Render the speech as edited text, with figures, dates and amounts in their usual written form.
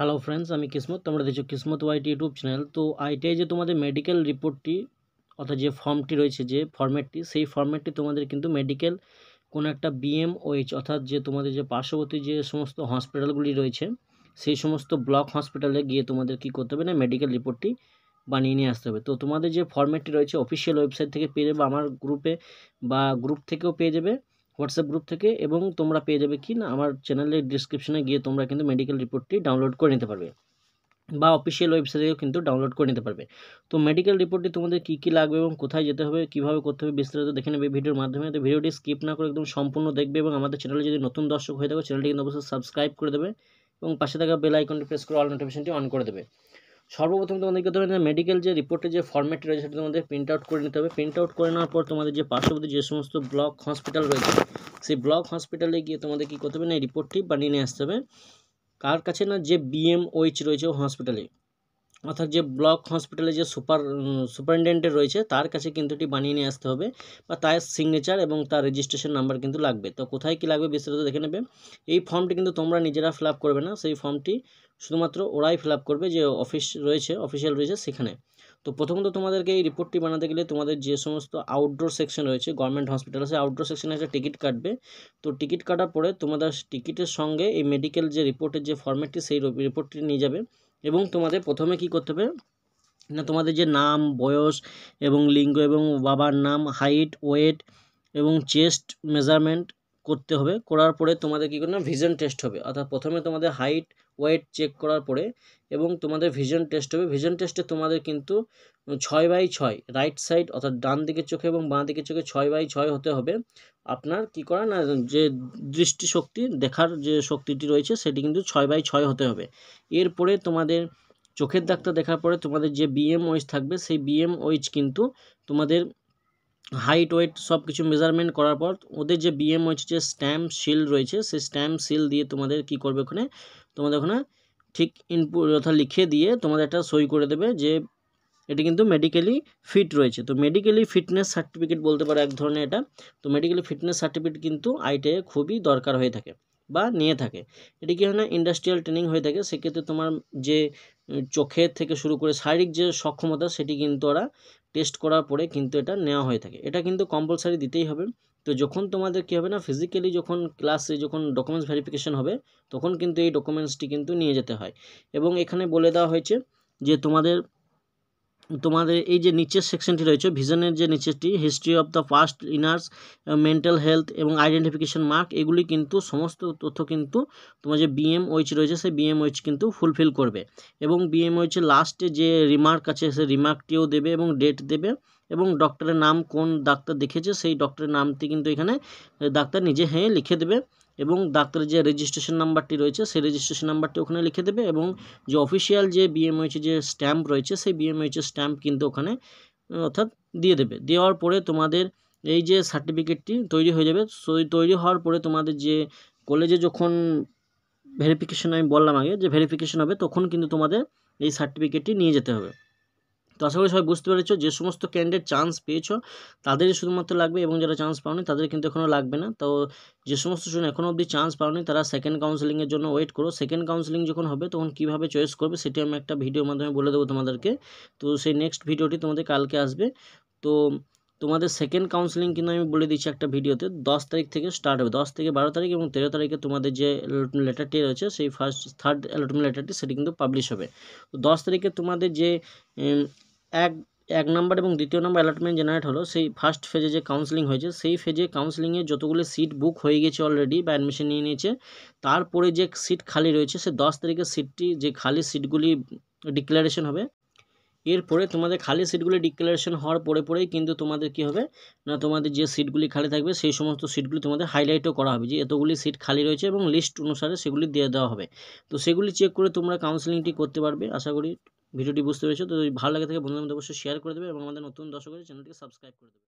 Hello friends, আমি কিসমত। তোমরা দেখছো কিসমত ওয়াইটি ইউটিউব চ্যানেল। তো আইটিআই যে তোমাদের মেডিকেল রিপোর্টটি অর্থাৎ যে ফর্মটি রয়েছে, যে ফরম্যাটটি, সেই ফরম্যাটটি তোমাদের কিন্তু মেডিকেল কোনো একটা বিএমওএইচ অর্থাৎ যে তোমাদের যে পার্শ্ববর্তী যে সমস্ত হসপিটালগুলি রয়েছে সেই সমস্ত ব্লক হসপিটালে গিয়ে তোমাদের কি করতে হবে না, মেডিকেল রিপোর্টটি বানিয়ে নিয়ে আসতে হবে। তো তোমাদের যে ফরম্যাটটি রয়েছে অফিসিয়াল ওয়েবসাইট থেকে পেয়ে যাবে, আমার গ্রুপে বা গ্রুপ থেকেও পেয়ে যাবে, হোয়াটসঅ্যাপ গ্রুপ থেকে, এবং তোমরা পেয়ে যাবে কি না আমার চ্যানেলের ডিসক্রিপশনে গিয়ে তোমরা কিন্তু মেডিকেল রিপোর্টটি ডাউনলোড করে নিতে পারবে বা অফিসিয়াল ওয়েবসাইটেও কিন্তু ডাউনলোড করে নিতে পারবে। তো মেডিকেল রিপোর্টটি তোমাদের কী কী লাগবে এবং কোথায় যেতে হবে, কীভাবে করতে হবে, বিস্তারিত দেখে নেবে ভিডিওর মাধ্যমে। তো ভিডিওটি স্কিপ না করে একদম সম্পূর্ণ দেখবে এবং আমাদের চ্যানেলে যদি নতুন দর্শক হয়ে থাকো চ্যানেলটি কিন্তু অবশ্যই সাবস্ক্রাইব করে দেবে এবং পাশে থাকা বেল আইকনটি প্রেস করে অল নোটিফিকেশনটি অন করে দেবে। সর্বপ্রথম তোমাদের করতে হবে মেডিকেল যে রিপোর্টের যে ফরম্যাটটি রয়েছে সেটা তোমাদের প্রিন্ট আউট করে নিতে হবে। প্রিন্ট আউট করে নেওয়ার পর তোমাদের যে পার্শ্ববর্তী যে সমস্ত ব্লক হসপিটাল রয়েছে সেই ব্লক হসপিটালে গিয়ে তোমাদের কী করতে হবে না, এই রিপোর্টটি বানিয়ে নিয়ে আসতে হবে। কার কাছে না, যে বিএমওএইচ রয়েছে হসপিটালে অর্থাৎ যে ব্লক হসপিটালে যে সুপারিনটেন্ডেন্ট রয়েছে তার কাছে কিন্তু এটি বানিয়ে নিয়ে আসতে হবে, বা তার সিগনেচার এবং তার রেজিস্ট্রেশন নাম্বার কিন্তু লাগবে। তো কোথায় কি লাগবে বিস্তারিত দেখে নেবে। এই ফর্মটি কিন্তু তোমরা নিজেরা ফিল আপ করবে না, সেই ফর্মটি শুধুমাত্র ওরাই ফিল আপ করবে যে অফিস রয়েছে, অফিসিয়াল রয়েছে সেখানে। তো প্রথমত তোমাদেরকে এই রিপোর্টটি বানাতে গেলে তোমাদের যে সমস্ত আউটডোর সেকশন রয়েছে গভর্নমেন্ট হসপিটালে, সেই আউটডোর সেকশনে একটা টিকিট কাটবে। তো টিকিট কাটার পরে তোমাদের টিকিটের সঙ্গে এই মেডিকেল যে রিপোর্টের যে ফর্ম্যাটটি সেই রিপোর্টটি নিয়ে যাবে এবং তোমাদের প্রথমে কি করতে হবে না, তোমাদের যে নাম, বয়স এবং লিঙ্গ এবং বাবার নাম, হাইট, ওয়েট এবং চেস্ট মেজারমেন্ট করতে হবে। করার পরে তোমাদের কী করবে না, ভিশন টেস্ট হবে। অর্থাৎ প্রথমে তোমাদের হাইট ওয়েট চেক করার পরে এবং তোমাদের ভিশন টেস্ট হবে। ভিশন টেস্টে তোমাদের কিন্তু 6/6 রাইট সাইড অর্থাৎ ডান দিকের চোখে এবং বাঁ দিকের চোখে 6/6 হতে হবে। আপনার কি করা না, যে দৃষ্টিশক্তি দেখার যে শক্তিটি রয়েছে সেটি কিন্তু 6/6 হতে হবে। এরপরে তোমাদের চোখের ডাক্তার দেখার পরে তোমাদের যে বিএমওএইচ থাকবে সেই বিএমওএইচ কিন্তু তোমাদের হাইট ওয়েট সব কিছু মেজারমেন্ট করার পর ওদের যে বিএমওএইচ যে স্ট্যাম্প সিল রয়েছে সেই স্ট্যাম্প সিল দিয়ে তোমাদের কি করবে, ওখানে তোমাদের ওখানে ঠিক ইনপুট অর্থাৎ লিখে দিয়ে তোমাদের একটা সই করে দেবে যে এটি কিন্তু মেডিকেলি ফিট রয়েছে। তো মেডিকেলি ফিটনেস সার্টিফিকেট বলতে পারো এক ধরনের এটা। তো মেডিকেলি ফিটনেস সার্টিফিকেট কিন্তু আইটিআই খুবই দরকার হয়ে থাকে বা নিয়ে থাকে। এটি কি হয় না, ইন্ডাস্ট্রিয়াল ট্রেনিং হয়ে থাকে। সেক্ষেত্রে তোমার যে চোখের থেকে শুরু করে শারীরিক যে সক্ষমতা সেটি কিন্তু ওরা টেস্ট করার পরে কিন্তু এটা নেওয়া হয়ে থাকে। এটা কিন্তু কম্পালসারি দিতেই হবে। তো যখন তোমাদের কী হবে না, ফিজিক্যালি যখন ক্লাসে যখন ডকুমেন্টস ভেরিফিকেশন হবে তখন কিন্তু এই ডকুমেন্টসটি কিন্তু নিয়ে যেতে হয়। এবং এখানে বলে দেওয়া হয়েছে যে তোমাদের এই যে নিচের সেকশনটি রয়েছে ভিশনের যে নিচেরটি, হিস্ট্রি অফ দ্য পাস্ট ইনার্স, মেন্টাল হেলথ এবং আইডেন্টিফিকেশন মার্ক, এগুলি কিন্তু সমস্ত তথ্য কিন্তু তোমার যে বিএমওএইচ রয়েছে সেই বিএমওএইচ কিন্তু ফুলফিল করবে। এবং বিএমওএইচের লাস্টে যে রিমার্ক আছে সেই রিমার্কটিও দেবে এবং ডেট দেবে এবং ডক্টরের নাম, কোন ডাক্তার দেখেছে সেই ডক্টরের নামটি কিন্তু এখানে ডাক্তার নিজে লিখে দেবে এবং ডাক্তারের যে রেজিস্ট্রেশন নাম্বারটি রয়েছে সেই রেজিস্ট্রেশন নাম্বারটি ওখানে লিখে দেবে এবং যে অফিসিয়াল যে বিএমওএইচ যে স্ট্যাম্প রয়েছে সেই বিএমওএইচের স্ট্যাম্প কিন্তু ওখানে অর্থাৎ দিয়ে দেবে। দেওয়ার পরে তোমাদের এই যে সার্টিফিকেটটি তৈরি হয়ে যাবে। তৈরি হওয়ার পরে তোমাদের যে কলেজে যখন ভেরিফিকেশন, আমি বললাম আগে যে ভেরিফিকেশন হবে তখন কিন্তু তোমাদের এই সার্টিফিকেটটি নিয়ে যেতে হবে। তো আশা করি সবাই বুঝতে পেরেছো, যে সমস্ত ক্যান্ডিডেট চান্স পেয়েছো তাদেরই শুধুমাত্র লাগবে এবং যারা চান্স পাওনি তাদের কিন্তু এখনও লাগবে না। তো যে সমস্ত স্টুডেন্ট এখনও অবধি চান্স পাওনি তারা সেকেন্ড কাউন্সেলিংয়ের জন্য ওয়েট করো। সেকেন্ড কাউন্সেলিং যখন হবে তখন কীভাবে চয়েস করবে সেটি আমি একটা ভিডিওর মাধ্যমে বলে দেবো তোমাদেরকে। তো সেই নেক্সট ভিডিওটি তোমাদের কালকে আসবে। তো তোমাদের সেকেন্ড কাউন্সেলিং কিন্তু আমি বলে দিচ্ছি একটা ভিডিওতে 10 তারিখ থেকে স্টার্ট হবে। 10 থেকে 12 তারিখ এবং 13 তারিখে তোমাদের যে অ্যালটমেন্ট লেটারটি রয়েছে সেই থার্ড অ্যালটমেন্ট লেটারটি সেটি কিন্তু পাবলিশ হবে। তো 10 তারিখে তোমাদের যে এক নম্বর এবং দ্বিতীয় নম্বর অ্যালটমেন্ট জেনারেট হলো, সেই ফার্স্ট ফেজে যে কাউন্সেলিং হয়েছে সেই ফেজে কাউন্সেলিংয়ে যতগুলো সিট বুক হয়ে গেছে অলরেডি বা অ্যাডমিশন নিয়ে নিয়েছে, তারপরে যে সিট খালি রয়েছে সে 10 তারিখের সিটটি, যে খালি সিটগুলি ডিক্লারেশন হবে। এরপরে তোমাদের খালি সিটগুলি ডিক্লারেশন হওয়ার পরেই কিন্তু তোমাদের কী হবে না, তোমাদের যে সিটগুলি খালি থাকবে সেই সমস্ত সিটগুলি তোমাদের হাইলাইটও করা হবে যে এতগুলি সিট খালি রয়েছে এবং লিস্ট অনুসারে সেগুলি দিয়ে দেওয়া হবে। তো সেগুলি চেক করে তোমরা কাউন্সেলিংটি করতে পারবে। আশা করি ভিডিওটি বুঝতে পেরেছো। তো যদি ভালো লাগে থাকে বন্ধুদের মধ্যে অবশ্যই শেয়ার করে দেবে এবং আমাদের নতুন দর্শকদের চ্যানেলটিকে সাবস্ক্রাইব করে দেবে।